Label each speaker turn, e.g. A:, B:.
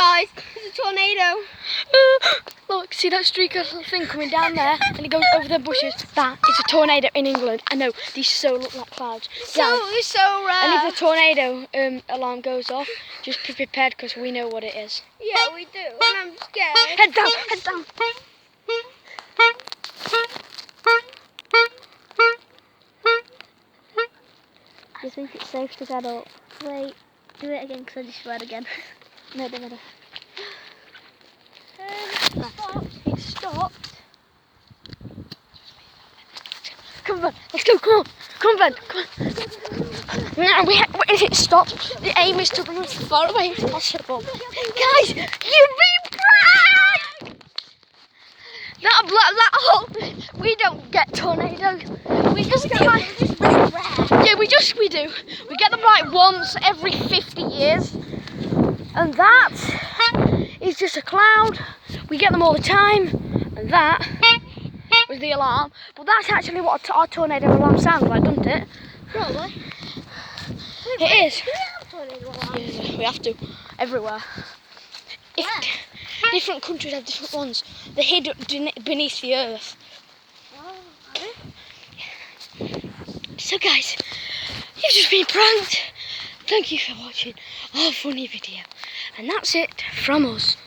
A: guys, there's a tornado.
B: Look, see that streak of thing coming down there, and it goes over the bushes. That is a tornado in England. I know, these so look like clouds.
A: So rare.
B: And if the tornado alarm goes off, just be prepared because we know what it is.
A: Yeah, we do, and I'm scared.
B: Head down, head down.
C: Do you think it's safe to get up? Wait, do it again because I just read again.
B: No, no, no.
A: It stopped.
B: Come on, Ben, let's go, come on. Come on, Ben, come on. Now, if it stops, the aim is to run as far away as possible. Guys, you've been pranked! That whole, we don't get tornadoes. We just get like, yeah, we do. We get them like once every 50 years. And that is just a cloud. We get them all the time. And that was the alarm. But that's actually what our tornado alarm sounds like, doesn't it?
A: Probably.
B: It is.
A: We have tornado alarms.
B: Yeah, we have to. Everywhere. Different countries have different ones. They're hid beneath the earth. So guys, you've just been pranked. Thank you for watching our funny video. And that's it from us.